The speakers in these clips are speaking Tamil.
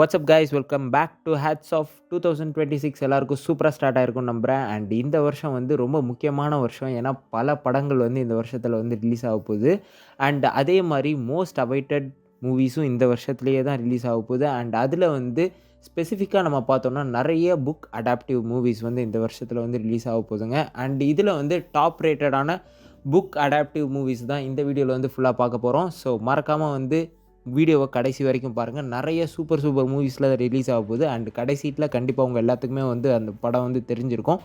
WhatsApp guys, welcome back to hats off 2026. எல்லாருக்கும் சூப்பராக ஸ்டார்ட் ஆயிருக்கும்னு நம்புகிறேன். அண்ட் இந்த வருஷம் வந்து ரொம்ப முக்கியமான வருஷம். ஏன்னா பல படங்கள் வந்து இந்த வருஷத்தில் வந்து ரிலீஸ் ஆக போகுது. அண்ட் அதே மாதிரி மோஸ்ட் அவைட்டட் மூவிஸும் இந்த வருஷத்துலேயே தான் ரிலீஸ் ஆக போகுது. அண்ட் அதில் வந்து ஸ்பெசிஃபிக்காக நம்ம பார்த்தோம்னா நிறைய புக் அடாப்டிவ் மூவிஸ் வந்து இந்த வருஷத்தில் வந்து ரிலீஸ் ஆக போகுதுங்க. அண்ட் இதில் வந்து டாப் ரேட்டடான புக் அடாப்டிவ் மூவிஸ் தான் இந்த வீடியோவில் வந்து ஃபுல்லாக பார்க்க போகிறோம். ஸோ மறக்காமல் வந்து வீடியோவை கடைசி வரைக்கும் பாருங்கள். நிறைய சூப்பர் சூப்பர் மூவிஸில் ரிலீஸ் ஆக போகுது. அண்ட் கடைசியில் கண்டிப்பாக உங்கள் எல்லாத்துக்குமே வந்து அந்த படம் வந்து தெரிஞ்சிருக்கும்.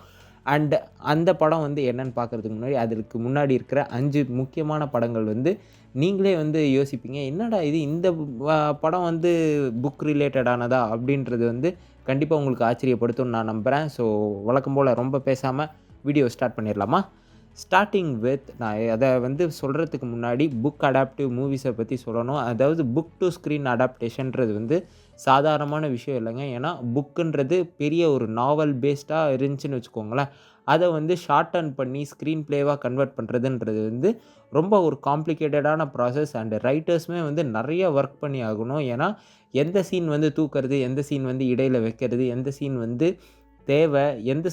அண்ட் அந்த படம் வந்து என்னென்னு பார்க்குறதுக்கு முன்னாடி அதுக்கு முன்னாடி இருக்கிற 5 முக்கியமான படங்கள் வந்து நீங்களே வந்து யோசிப்பீங்க, என்னடா இது இந்த படம் வந்து புக் ரிலேட்டடானதா அப்படின்றது வந்து கண்டிப்பாக உங்களுக்கு ஆச்சரியப்படுத்தும்னு நான் நம்புகிறேன். ஸோ வழக்கம் போல் ரொம்ப பேசாமல் வீடியோ ஸ்டார்ட் பண்ணிடலாமா? ஸ்டார்டிங் வித் நான் அதை வந்து சொல்கிறதுக்கு முன்னாடி புக் அடாப்டிவ் மூவிஸை பற்றி சொல்லணும். அதாவது புக் டு ஸ்க்ரீன் அடாப்டேஷன்றது வந்து சாதாரணமான விஷயம் இல்லைங்க. ஏன்னா புக்குன்றது பெரிய ஒரு நாவல் பேஸ்டாக இருந்துச்சுன்னு வச்சுக்கோங்களேன். அதை வந்து ஷார்ட் பண்ணி ஸ்க்ரீன் ப்ளேவாக கன்வெர்ட் பண்ணுறதுன்றது வந்து ரொம்ப ஒரு காம்ப்ளிகேட்டடான ப்ராசஸ். அண்ட் ரைட்டர்ஸுமே வந்து நிறைய ஒர்க் பண்ணி ஆகணும். ஏன்னா எந்த சீன் வந்து தூக்கிறது, எந்த சீன் வந்து இடையில் வைக்கிறது, எந்த சீன் வந்து தேவை, எந்த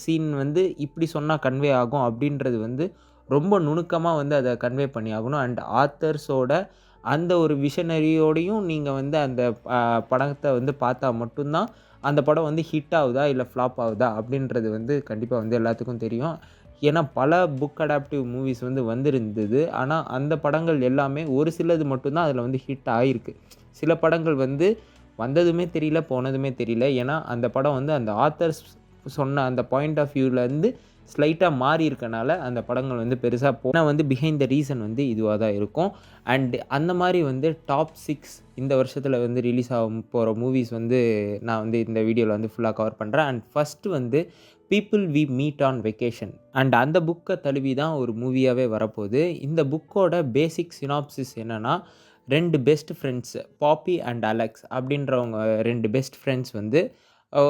சீன் வந்து இப்படி சொன்னால் கன்வே ஆகும் அப்படின்றது வந்து ரொம்ப நுணுக்கமாக வந்து அதை கன்வே பண்ணி ஆகணும். அண்ட் ஆத்தர்ஸோட அந்த ஒரு விஷனரியோடையும் நீங்கள் வந்து அந்த படத்தை வந்து பார்த்தா மட்டும்தான் அந்த படம் வந்து ஹிட் ஆகுதா இல்லை ஃப்ளாப் ஆகுதா அப்படின்றது வந்து கண்டிப்பாக வந்து எல்லாத்துக்கும் தெரியும். ஏன்னா பல புக் அடாப்டிவ் மூவிஸ் வந்து வந்திருந்தது. ஆனால் அந்த படங்கள் எல்லாமே ஒரு சிலது மட்டும்தான் அதில் வந்து ஹிட் ஆகிருக்கு. சில படங்கள் வந்து வந்ததுமே தெரியல, போனதுமே தெரியல. ஏன்னா அந்த படம் வந்து அந்த ஆத்தர்ஸ் சொன்ன அந்த பாயிண்ட் ஆஃப் வியூவிலேருந்து ஸ்லைட்டாக மாறி இருக்கனால அந்த படங்கள் வந்து பெருசாக போனால் வந்து பிஹைண்ட் த ரீசன் வந்து இதுவாக தான் இருக்கும். அண்ட் அந்த மாதிரி வந்து டாப் 6 இந்த வருஷத்தில் வந்து ரிலீஸ் ஆக போகிற மூவிஸ் வந்து நான் வந்து இந்த வீடியோவில் வந்து ஃபுல்லாக கவர் பண்ணுறேன். அண்ட் ஃபஸ்ட்டு வந்து people we meet on vacation. And அந்த புக்கை தழுவி தான் ஒரு மூவியாகவே வரப்போகுது. இந்த புக்கோட பேசிக் சினாப்சிஸ் என்னென்னா, 2 best friends poppy and Alex அப்படின்றவங்க 2 பெஸ்ட் ஃப்ரெண்ட்ஸ் வந்து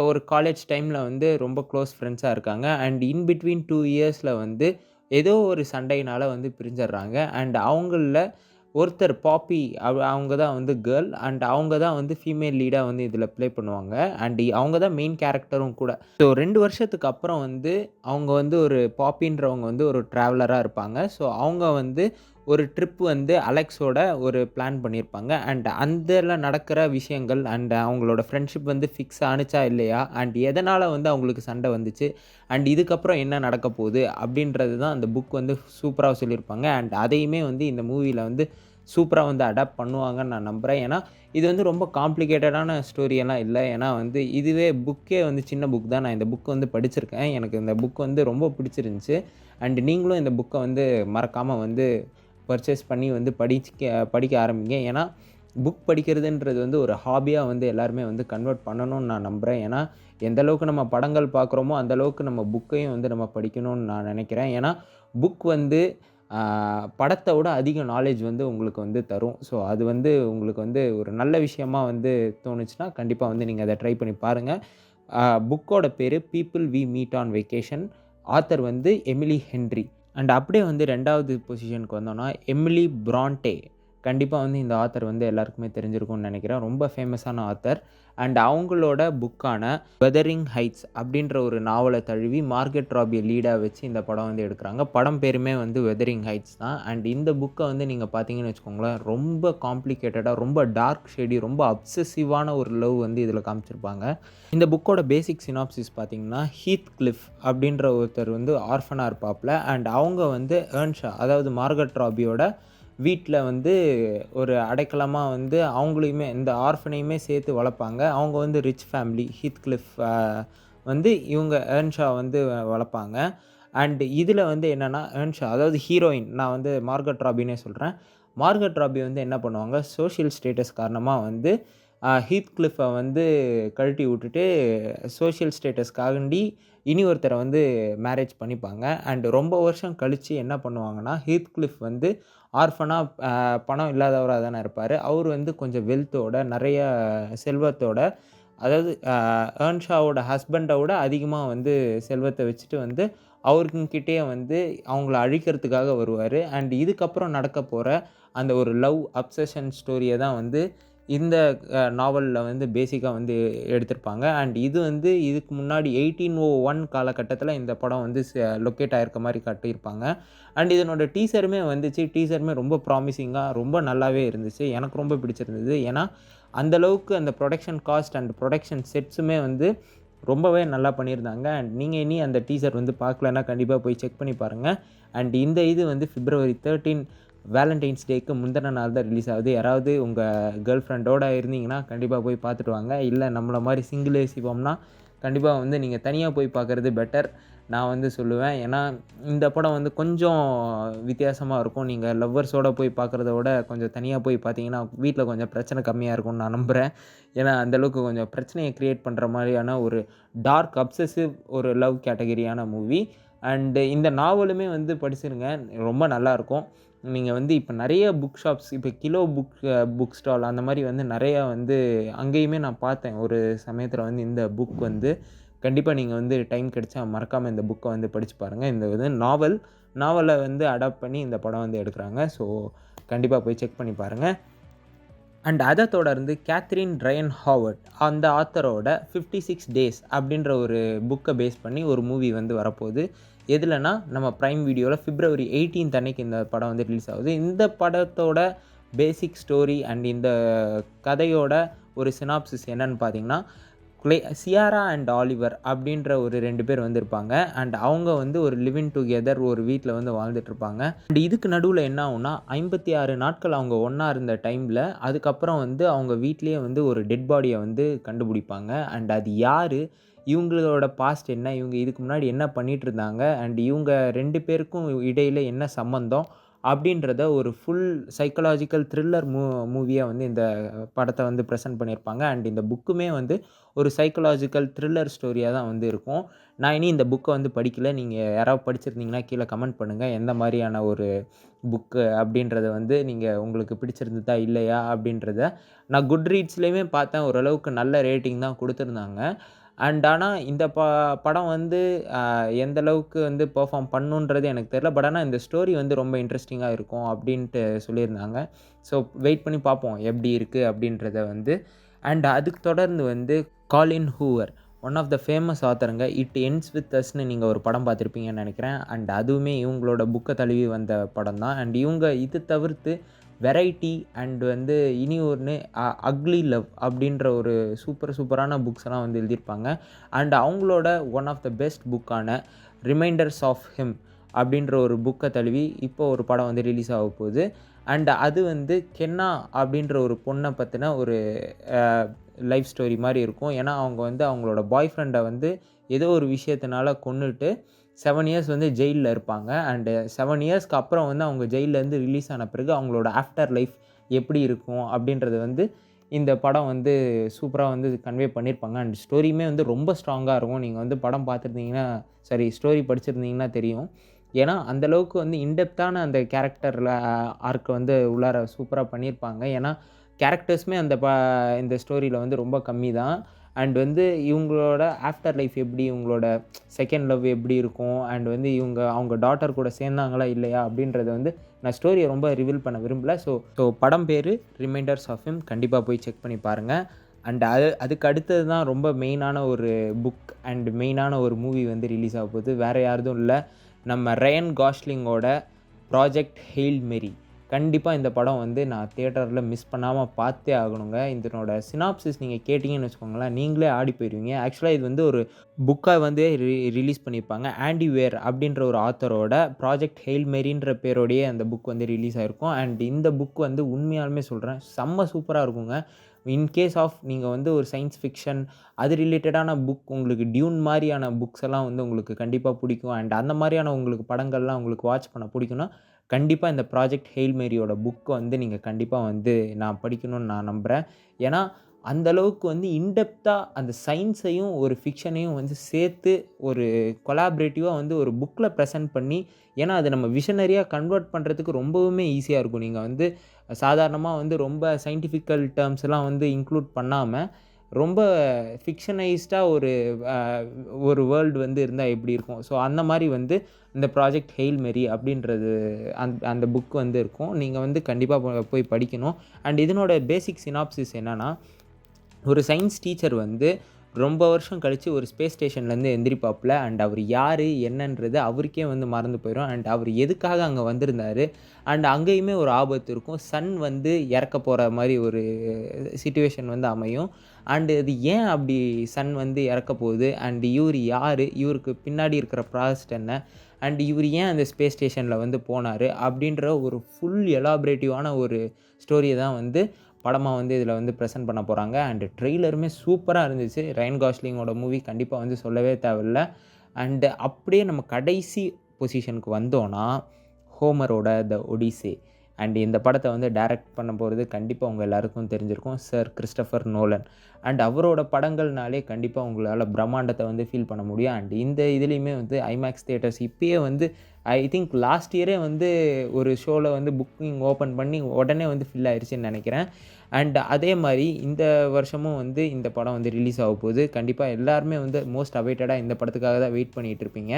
ஒரு காலேஜ் டைமில் வந்து ரொம்ப க்ளோஸ் ஃப்ரெண்ட்ஸாக இருக்காங்க. அண்ட் இன் பிட்வீன் 2 இயர்ஸில் வந்து ஏதோ ஒரு சண்டையினால் வந்து பிரிஞ்சிடுறாங்க. அண்ட் அவங்களில் ஒருத்தர் பாப்பி அவங்க தான் வந்து கேர்ள். அண்ட் அவங்க தான் வந்து ஃபீமேல் லீடாக வந்து இதில் ப்ளே பண்ணுவாங்க. அண்ட் அவங்க தான் மெயின் கேரக்டரும் கூட. ஸோ 2 வருஷத்துக்கு அப்புறம் வந்து அவங்க வந்து ஒரு பாப்பின்றவங்க வந்து ஒரு ட்ராவலராக இருப்பாங்க. ஸோ அவங்க வந்து ஒரு ட்ரிப் வந்து அலெக்ஸோட ஒரு பிளான் பண்ணியிருப்பாங்க. அண்ட் அதில் நடக்கிற விஷயங்கள் அண்ட் அவங்களோட ஃப்ரெண்ட்ஷிப் வந்து ஃபிக்ஸ் ஆணுச்சா இல்லையா, அண்ட் எதனால் வந்து அவங்களுக்கு சண்டை வந்துச்சு, அண்ட் இதுக்கப்புறம் என்ன நடக்க போகுது அப்படின்றது தான் அந்த புக் வந்து சூப்பராக சொல்லியிருப்பாங்க. அண்ட் அதையுமே வந்து இந்த மூவியில் வந்து சூப்பராக வந்து அடாப்ட் பண்ணுவாங்கன்னு நான் நம்புகிறேன். ஏன்னா இது வந்து ரொம்ப காம்ப்ளிகேட்டடான ஸ்டோரியெல்லாம் இல்லை. ஏன்னா வந்து இதுவே புக்கே வந்து சின்ன புக் தான். நான் இந்த புக் வந்து படிச்சிருக்கேன். எனக்கு இந்த புக் வந்து ரொம்ப பிடிச்சிருந்துச்சு. அண்ட் நீங்களும் இந்த புக்கை வந்து மறக்காமல் வந்து பர்ச்சேஸ் பண்ணி வந்து படிக்க ஆரம்பிங்க. ஏன்னா புக் படிக்கிறதுன்றது வந்து ஒரு ஹாபியாக வந்து எல்லாருமே வந்து கன்வெர்ட் பண்ணணும்னு நான் நம்புகிறேன். ஏன்னா எந்தளவுக்கு நம்ம படங்கள் பார்க்குறோமோ அந்தளவுக்கு நம்ம புக்கையும் வந்து நம்ம படிக்கணும்னு நான் நினைக்கிறேன். ஏன்னா புக் வந்து படத்தை விட அதிக நாலேஜ் வந்து உங்களுக்கு வந்து தரும். ஸோ அது வந்து உங்களுக்கு வந்து ஒரு நல்ல விஷயமா வந்து தோணுச்சுன்னா கண்டிப்பாக வந்து நீங்கள் அதை ட்ரை பண்ணி பாருங்கள். புக்கோட பேர் people we meet on vacation. Author வந்து எமிலி ஹென்றி. அண்ட் அப்படியே வந்து 2வது பொசிஷனுக்கு வந்தோன்னா எமிலி பிரான்டே. கண்டிப்பாக வந்து இந்த ஆத்தர் வந்து எல்லாருக்குமே தெரிஞ்சிருக்கும்னு நினைக்கிறேன். ரொம்ப ஃபேமஸான ஆத்தர். அண்ட் அவங்களோட புக்கான வெதரிங் ஹைட்ஸ் அப்படின்ற ஒரு நாவலை தழுவி மார்கரெட் ராபியை லீடாக வச்சு இந்த படம் வந்து எடுக்கிறாங்க. படம் பேருமே வந்து வெதரிங் ஹைட்ஸ் தான். அண்ட் இந்த புக்கை வந்து நீங்கள் பார்த்தீங்கன்னு வச்சுக்கோங்களேன், ரொம்ப காம்ப்ளிகேட்டடாக, ரொம்ப டார்க் ஷேடி, ரொம்ப அப்சசிவான ஒரு லவ் வந்து இதில் காமிச்சிருப்பாங்க. இந்த புக்கோட பேசிக் சினாப்சிஸ் பார்த்தீங்கன்னா, ஹீத் கிளிஃப் அப்படின்ற ஒருத்தர் வந்து ஆர்ஃபனாக இருப்பாப்பில். அண்ட் அவங்க வந்து ஏர்ன்ஷா, அதாவது மார்கரெட் ராபியோட வீட்டில் வந்து ஒரு அடைக்கலமாக வந்து அவங்களையுமே இந்த ஆர்ஃபனையுமே சேர்த்து வளர்ப்பாங்க. அவங்க வந்து ரிச் ஃபேமிலி. ஹீத் கிளிஃப் வந்து இவங்க ஏர்ன்ஷா வந்து வளர்ப்பாங்க. அண்ட் இதில் வந்து என்னென்னா, ஏர்ன்ஷா அதாவது ஹீரோயின், நான் வந்து மார்கரெட் ராபினே சொல்கிறேன். மார்கரெட் ராபி வந்து என்ன பண்ணுவாங்க, சோஷியல் ஸ்டேட்டஸ் காரணமாக வந்து ஹீத் கிளிஃபை வந்து கழட்டி விட்டுட்டு சோஷியல் ஸ்டேட்டஸ்க்காண்டி இனி ஒருத்தரை வந்து மேரேஜ் பண்ணிப்பாங்க. அண்ட் ரொம்ப வருஷம் கழித்து என்ன பண்ணுவாங்கன்னா, ஹீத் கிளிஃப் வந்து ஆர்ஃபனாக பணம் இல்லாதவராக தானே இருப்பார். அவர் வந்து கொஞ்சம் வெல்த்தோட, நிறைய செல்வத்தோட, அதாவது ஏர்ன்ஷாவோட ஹஸ்பண்டை விட அதிகமாக வந்து செல்வத்தை வச்சுட்டு வந்து அவருக்கிட்டேயே வந்து அவங்கள அழிக்கிறதுக்காக வருவார். அண்ட் இதுக்கப்புறம் நடக்க போகிற அந்த ஒரு லவ் அப்சஷன் ஸ்டோரியை தான் வந்து இந்த நாவல்ல வந்து பேசிக்கா வந்து எடுத்திருப்பாங்க. அண்ட் இது வந்து இதுக்கு முன்னாடி 1801 காலகட்டத்தில இந்த படம் வந்து லொக்கேட் ஆயிருக்க மாரி காட்டியிருப்பாங்க. அண்ட் இதனோட டீசருமே வந்துச்சு. டீசருமே ரொம்ப ப்ராமிசிங்கா ரொம்ப நல்லாவே இருந்துச்சு. எனக்கு ரொம்ப பிடிச்சிருந்தது. ஏன்னா, அந்த அளவுக்கு அந்த புரொடக்ஷன் காஸ்ட் அண்ட் புரொடக்ஷன் செட்ஸுமே வந்து ரொம்பவே நல்லா பண்ணியிருந்தாங்க. அண்ட் நீங்க இனி அந்த டீசர் வந்து பார்க்கலன்னா கண்டிப்பா போய் செக் பண்ணி பாருங்க. அண்ட் இந்த இது வந்து பிப்ரவரி 13 வேலண்டைன்ஸ் டேக்கு முந்தின நாள் தான் ரிலீஸ் ஆகுது. யாராவது உங்க கேர்ள் ஃப்ரெண்டோட இருந்தீங்கன்னா, கண்டிப்பா போய் பார்த்துட்டு வாங்க. இல்ல நம்மள மாரி சிங்கிள் சிவம்னா, கண்டிப்பா வந்து நீங்க தனியா போய் பார்க்கறது பெட்டர். நான் வந்து சொல்லுவேன். ஏன்னா, இந்த படம் வந்து கொஞ்சம் வித்தியாசமா இருக்கும். நீங்க லவ்வர்ஸோட போய் பார்க்கறத விட, கொஞ்சம் தனியா போய் பார்த்தீங்கன்னா, வீட்ல கொஞ்சம் பிரச்சனை கம்மியா இருக்கும்னு நான் நம்புறேன். ஏன்னா, அந்த அளவுக்கு கொஞ்சம் பிரச்சனைய கிரியேட் பண்ற மாரியான ஒரு டார்க் அப்சசிவ் ஒரு லவ் கேட்டகரியான மூவி. அண்ட் இந்த நாவலுமே வந்து படிச்சிருங்க. ரொம்ப நல்லாருக்கும். நீங்க வந்து இப்ப நெறைய புக் ஷாப்ஸ் இப்ப கிலோ புக் ஸ்டால் அந்த மாரி வந்து நெறையா வந்து அங்கேயுமே நான் பார்த்தேன். ஒரு சமயத்தில வந்து இந்த புக் வந்து கண்டிப்பா நீங்க வந்து டைம் கிடைச்சா மறக்காம இந்த புக்க வந்து படிச்சு பாருங்க. இந்த இது நாவல வந்து அடாப்ட் பண்ணி இந்த படம் வந்து எடுக்குறாங்க. ஸோ கண்டிப்பா போய் செக் பண்ணி பாருங்க. அண்ட் அத தொடர்ந்து கேத்ரின் ரையன் ஹாவர்ட் அந்த ஆத்தரோட 56 டேஸ் அப்படின்ற ஒரு புக்க பேஸ் பண்ணி ஒரு மூவி வந்து வரப்போகுது. எதுலனா நம்ம பிரைம் வீடியோல பிப்ரவரி 18 அன்னைக்கு இந்த படம் வந்து ரிலீஸ் ஆகுது. இந்த படத்தோட பேசிக் ஸ்டோரி அண்ட் இந்த கதையோட ஒரு சினாப்சிஸ் என்னன்னு பார்த்தீங்கன்னா, சியாரா அண்ட் ஆலிவர் அப்படின்ற ஒரு 2 பேர் வந்து இருப்பாங்க. அண்ட் அவங்க வந்து ஒரு லிவிங் டுகெதர் ஒரு வீட்ல வந்து வாழ்ந்துட்டுருப்பாங்க. அண்ட் இதுக்கு நடுவுல என்ன ஆகும்னா, 56 நாட்கள் அவங்க ஒண்ணா இருந்த டைம்ல, அதுக்கப்புறம் வந்து அவங்க வீட்லயே வந்து ஒரு டெட் பாடிய வந்து கண்டுபிடிப்பாங்க. அண்ட் அது யாரு? இவங்களோட பாஸ்ட் என்ன? இவங்க இதுக்கு முன்னாடி என்ன பண்ணிட்டுருந்தாங்க? அண்ட் இவங்க 2 பேருக்கும் இடையில என்ன சம்மந்தம்? அப்படின்றத ஒரு ஃபுல் சைக்காலஜிக்கல் த்ரில்லர் மூவியா வந்து இந்த படத்த வந்து பிரசன்ட் பண்ணியிருப்பாங்க. அண்ட் இந்த புக்குமே வந்து ஒரு சைக்காலஜிக்கல் த்ரில்லர் ஸ்டோரியா தான் வந்து இருக்கும். நான் இனி இந்த புக்க வந்து படிக்கல. நீங்க யாராவது படிச்சிருந்தீங்கன்னா கீழ கமெண்ட் பண்ணுங்க. எந்த மாரியான ஒரு புக்கு அப்படின்றத வந்து நீங்க உங்களுக்கு பிடிச்சிருந்ததா? இல்லையா? அப்படின்றத. நான் குட் ரீட்ஸ்லயுமே பார்த்தேன். ஓரளவுக்கு நல்ல ரேட்டிங் தான் குடுத்துருந்தாங்க. அண்ட் ஆனா இந்த படம் வந்து எந்த அளவுக்கு வந்து பெர்ஃபார்ம் பண்ணுன்றது எனக்கு தெரியல. பட் ஆனா இந்த ஸ்டோரி வந்து ரொம்ப இன்ட்ரஸ்டிங்கா இருக்கும் அப்டின்ட்டு சொல்லியிருந்தாங்க. ஸோ வெயிட் பண்ணி பார்ப்போம் எப்படி இருக்கு அப்படின்றத வந்து. அண்ட் அதுக்கு தொடர்ந்து வந்து Colleen Hoover one of the famous ஆத்தருங்க. இட் எண்ட்ஸ் வித் அஸ்ன்னு நீங்க ஒரு படம் பார்த்துருப்பீங்கன்னு நெனைக்கிறேன். அண்ட் அதுவுமே இவங்களோட புக்க தழுவி வந்த படம் தான். அண்ட் இவங்க இது தவிர்த்து வெரைட்டி அண்ட் வந்து இனி ஒண்ணு அக்லி லவ் அப்படின்ற ஒரு சூப்பரான புக்ஸ்லாம் வந்து எழுதியிருப்பாங்க. அண்ட் அவங்களோட ஒன் ஆஃப் த பெஸ்ட் புக்கான ரிமைண்டர்ஸ் ஆஃப் ஹிம் அப்படின்ற ஒரு புக்க தழுவி இப்போ ஒரு படம் வந்து ரிலீஸ் ஆக போகுது. அண்ட் அது வந்து கென்னா அப்படின்ற ஒரு பொண்ண பத்தின ஒரு அ லைஃப் ஸ்டோரி மாரி இருக்கும். ஏன்னா, அவங்க வந்து அவங்களோட பாய் ஃப்ரெண்ட வந்து ஏதோ ஒரு விஷயத்தினால கொன்னுட்டு 7 இயர்ஸ் வந்து ஜெயில்ல இருப்பாங்க. அண்ட் 7 இயர்ஸ்க்கு அப்புறம் வந்து அவங்க ஜெயில்லேருந்து ரிலீஸ் ஆன பிறகு அவங்களோட ஆஃப்டர் லைஃப் எப்படி இருக்கும் அப்படின்றது வந்து இந்த படம் வந்து சூப்பரா வந்து கன்வே பண்ணியிருப்பாங்க. அண்ட் ஸ்டோரியுமே வந்து ரொம்ப ஸ்ட்ராங்கா இருக்கும். நீங்க வந்து படம் பார்த்துருந்தீங்கன்னா ஸ்டோரி படிச்சிருந்தீங்கன்னா தெரியும். ஏன்னா, அந்த அளவுக்கு வந்து இன்டெப்த்தான அந்த கேரக்டர்ல ஆர்க் வந்து உள்ளார சூப்பரா பண்ணியிருப்பாங்க. ஏன்னா, கேரக்டர்ஸுமே இந்த ஸ்டோரியில வந்து ரொம்ப கம்மி தான். அண்ட் வந்து இவங்களோட ஆஃப்டர் லைஃப் எப்படி, இவங்களோட செகண்ட் லவ் எப்படி இருக்கும், அண்ட் வந்து அவங்க டாட்டர் கூட சேர்ந்தாங்களா இல்லையா அப்படின்றத வந்து நான் ஸ்டோரிய ரொம்ப ரிவீல் பண்ண விரும்பல. ஸோ படம் பேரு ரிமைண்டர்ஸ் ஆஃப் ஹிம். கண்டிப்பா போய் செக் பண்ணி பாருங்க. அண்ட் அதுக்கு அடுத்தது தான் ரொம்ப மெயினான ஒரு புக் அண்ட் மெயினான ஒரு மூவி வந்து ரிலீஸ் ஆக போகுது. வேற யாருதும் இல்ல. நம்ம ரயன் காஸ்லிங்கோட ப்ராஜெக்ட் ஹெயில் மேரி. கண்டிப்பா இந்த படம் வந்து நான் தியேட்டர்ல மிஸ் பண்ணாம பார்த்தே ஆகணுங்க. இதனோட சினாப்சிஸ் நீங்க கேட்டீங்கன்னு வச்சுக்கோங்களேன், நீங்களே ஆடி போயிருவீங்க. ஆக்சுவலா இது வந்து ஒரு புக்கா வந்து ரிலீஸ் பண்ணியிருப்பாங்க. ஆண்டி வேர் அப்படின்ற ஒரு ஆத்தரோட ப்ராஜெக்ட் ஹெயில் மேரின்ற பேரோடயே அந்த புக் வந்து ரிலீஸ் ஆயிருக்கும். அண்ட் இந்த புக் வந்து உண்மையாலுமே சொல்றேன், செம்ம சூப்பரா இருக்குங்க. இன் கேஸ் ஆஃப் நீங்க வந்து ஒரு சயன்ஸ் ஃபிக்ஷன் அது ரிலேட்டடான புக் உங்களுக்கு டியூன் மாரியான புக்ஸ் எல்லாம் வந்து உங்களுக்கு கண்டிப்பா பிடிக்கும். அண்ட் அந்த மாரியான உங்களுக்கு படங்கள்லாம் உங்களுக்கு வாட்ச் பண்ண பிடிக்கும்னா, கண்டிப்பா இந்த ப்ராஜெக்ட் ஹெயில் மேரியோட புக்க வந்து நீங்க கண்டிப்பா வந்து நான் படிக்கணும்னு நான் நம்புறேன். ஏன்னா, அந்த அளவுக்கு வந்து இன்டெப்த்தா அந்த சயின்ஸையும், ஒரு ஃபிக்ஷனையும் வந்து சேர்த்து ஒரு கொலாபரேட்டிவா வந்து ஒரு புக்ல பிரசன்ட் பண்ணி ஏன்னா, அது நம்ம விஷனரியா கன்வெர்ட் பண்றதுக்கு ரொம்பவுமே ஈஸியா இருக்கும். நீங்க வந்து சாதாரணமா வந்து ரொம்ப சயின்டிஃபிக்கல் டெர்ம்ஸ்லாம் வந்து இன்க்ளூட் பண்ணாம, ரொம்ப ஃபிக்ஷனைஸ்டா அ ஒரு வேர்ல்டு வந்து இருந்தா எப்படி இருக்கும்? ஸோ அந்த மாரி வந்து இந்த ப்ராஜெக்ட் ஹெயில் மேரி அப்படின்றது அந்த புக் வந்து இருக்கும். நீங்க வந்து கண்டிப்பா போய் படிக்கணும். அண்ட் இதனோட பேசிக் சினாப்சிஸ் என்னன்னா, ஒரு சயின்ஸ் டீச்சர் வந்து ரொம்ப வருஷம் கழிச்சு ஒரு ஸ்பேஸ் ஸ்டேஷன்லேருந்து எந்திரிப்பாப்புல. அண்ட் அவர் யாரு? என்னன்றது அவருக்கே வந்து மறந்து போயிரும். அண்ட் அவர் எதுக்காக அங்க வந்திருந்தாரு? அண்ட் அங்கேயுமே ஒரு ஆபத்து இருக்கும். சன் வந்து இறக்க போற மாரி ஒரு சிச்சுவேஷன் வந்து அமையும். அண்ட் அது ஏன் அப்படி சன் வந்து இறக்க போகுது? அண்ட் இவரு யாரு? இவருக்கு பின்னாடி இருக்கிற ப்ராசஸ் என்ன? அண்ட் இவரு ஏன் அந்த ஸ்பேஸ் ஸ்டேஷன்ல வந்து போனாரு? அப்படின்ற ஒரு ஃபுல் எலாபரேட்டிவான ஒரு ஸ்டோரிய தான் வந்து படமா வந்து இதில வந்து பிரசன்ட் பண்ண போறாங்க. அண்ட் ட்ரெய்லருமே சூப்பரா இருந்துச்சு. ரயன் காஸ்லிங்கோட மூவி கண்டிப்பா வந்து சொல்லவே தேவையில்ல. அண்ட் அப்படியே நம்ம கடைசி பொசிஷனுக்கு வந்தோம்னா, ஹோமரோட த ஒடிசே. அண்ட் இந்த படத்த வந்து டைரக்ட் பண்ண போறது கண்டிப்பா உங்க எல்லாருக்கும் தெரிஞ்சிருக்கும். Sir Christopher Nolan. அண்ட் அவரோட படங்கள்னாலே கண்டிப்பா உங்களால பிரம்மாண்டத்த வந்து ஃபீல் பண்ண முடியும். அண்ட் இந்த இதுலயுமே வந்து ஐமேக்ஸ் தியேட்டர்ஸ் இப்பயே வந்து ஐ திங்க் லாஸ்ட் இயரே வந்து ஒரு ஷோல வந்து புக்கிங் ஓப்பன் பண்ணி உடனே வந்து ஃபில் ஆயிருச்சுன்னு நெனைக்கிறேன். அண்ட் அதே மாரி இந்த வருஷமும் வந்து இந்த படம் வந்து ரிலீஸ் ஆகப்போகுது. கண்டிப்பா எல்லாருமே வந்து மோஸ்ட் அவைட்டடா இந்த படத்துக்காக தான் வெயிட் பண்ணிட்டு இருப்பீங்க.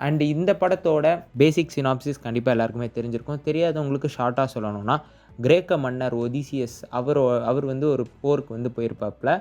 அண்ட் இந்த படத்தோட பேசிக் சினாப்சிஸ் கண்டிப்பா எல்லாருக்குமே தெரிஞ்சிருக்கும். தெரியாதவங்களுக்கு ஷார்ட்டா சொல்லணும்னா, கிரேக்க மன்னர் ஒடிசியஸ் அவர் வந்து ஒரு போருக்கு வந்து போயிருப்பாப்ல.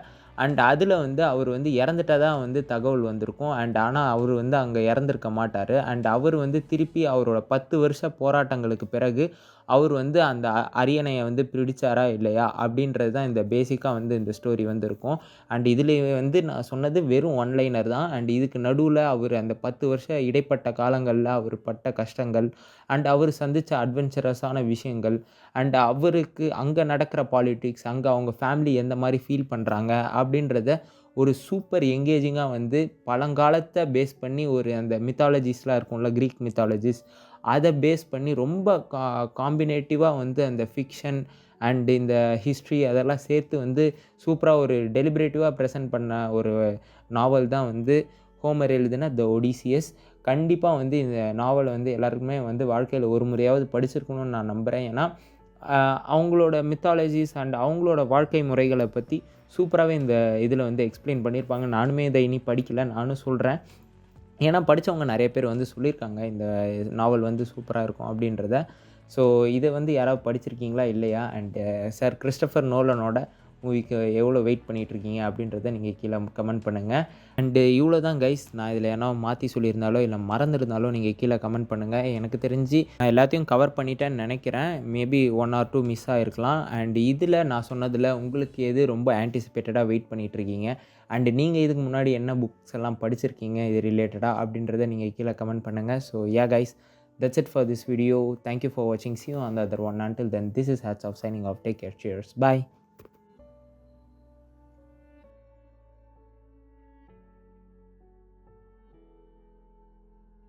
அண்ட் அதில வந்து அவர் வந்து இறந்துட்டதா வந்து தகவல் வந்திருக்கும். அண்ட் ஆனா அவரு வந்து அங்க இறந்திருக்க மாட்டாரு. அண்ட் அவரு வந்து திருப்பி அவரோட 10 வருஷ போராட்டங்களுக்கு பிறகு அவர் வந்து அந்த அரியணைய வந்து பிடிச்சாரா இல்லையா? அப்படின்றது தான் இந்த பேசிக்கா வந்து இந்த ஸ்டோரி வந்து இருக்கும். அண்ட் இதிலேயே வந்து நான் சொன்னது வெறும் ஒன் லைனர் தான். அண்ட் இதுக்கு நடுவுல அவரு அந்த 10 வருஷம் இடைப்பட்ட காலங்கள்ல அவரு பட்ட கஷ்டங்கள், அண்ட் அவரு சந்திச்ச அட்வென்ச்சரஸான விஷயங்கள், அண்ட் அவருக்கு அங்க நடக்கிற பாலிடிக்ஸ், அங்க அவங்க ஃபேமிலி எந்த மாரி ஃபீல் பண்றாங்க அப்படின்றத ஒரு சூப்பர் எங்கேஜிங்கா வந்து பழங்காலத்த பேஸ் பண்ணி ஒரு அந்த மித்தாலஜிஸ்லாம் இருக்கும்ல, கிரீக் மித்தாலஜிஸ் அத பேஸ் பண்ணி ரொம்ப காம்பினேட்டிவா வந்து அந்த ஃபிக்ஷன் அண்ட் இந்த ஹிஸ்ட்ரி அதெல்லாம் சேர்த்து வந்து சூப்பரா ஒரு டெலிபரேட்டிவா பிரசன்ட் பண்ண ஒரு நாவல் தான் வந்து ஹோமர் எழுதின த ஒடிசியஸ். கண்டிப்பா வந்து இந்த நாவல வந்து எல்லாருக்குமே வந்து வாழ்க்கையில ஒரு முறையாவது படிச்சிருக்கணும்னு நான் நம்புறேன். ஏன்னா, அவங்களோட மித்தாலஜிஸ் அண்ட் அவங்களோட வாழ்க்கை முறைகள பத்தி சூப்பராவே இந்த இதில வந்து எக்ஸ்ப்ளைன் பண்ணியிருப்பாங்க. நானுமே இத இனி படிக்கல. நானும் சொல்றேன். ஏன்னா படிச்சவங்க நெறைய பேர் வந்து சொல்லியிருக்காங்க. இந்த நாவல் வந்து சூப்பரா இருக்கும் அப்படின்றத. ஸோ இத வந்து யாராவது படிச்சிருக்கீங்களா? இல்லையா? அண்ட் சர் கிறிஸ்டோபர் நோலனோட மூவிக்கு எவ்வளோ வெயிட் பண்ணிட்டுருக்கீங்க? அப்படின்றத நீங்க கீழ கமெண்ட் பண்ணுங்க. அண்ட் இவ்வளோ தான் கைஸ். நான் இதில எதனா மாத்தி சொல்லியிருந்தாலோ, இல்ல மறந்திருந்தாலோ நீங்க கீழ கமெண்ட் பண்ணுங்க. எனக்கு தெரிஞ்சு நான் எல்லாத்தையும் கவர் பண்ணிட்டேன்னு நெனைக்கிறேன். மேபி 1 ஆர் 2 மிஸ் ஆயிருக்கலாம். அண்ட் இதில நான் சொன்னதில உங்களுக்கு எது ரொம்ப ஆன்டிசிபேட்டடா வெயிட் பண்ணிட்டுருக்கீங்க? அண்ட் நீங்க இதுக்கு முன்னாடி என்ன புக்ஸ் எல்லாம் படிச்சிருக்கீங்க இது ரிலேட்டடா? அப்படின்றத நீங்க கீழ கமெண்ட் பண்ணுங்க. So yeah guys, that's it for this video. Thank you for watching. See you on the other one. Until then, this is Hats off signing off. Take care. Cheers. Bye.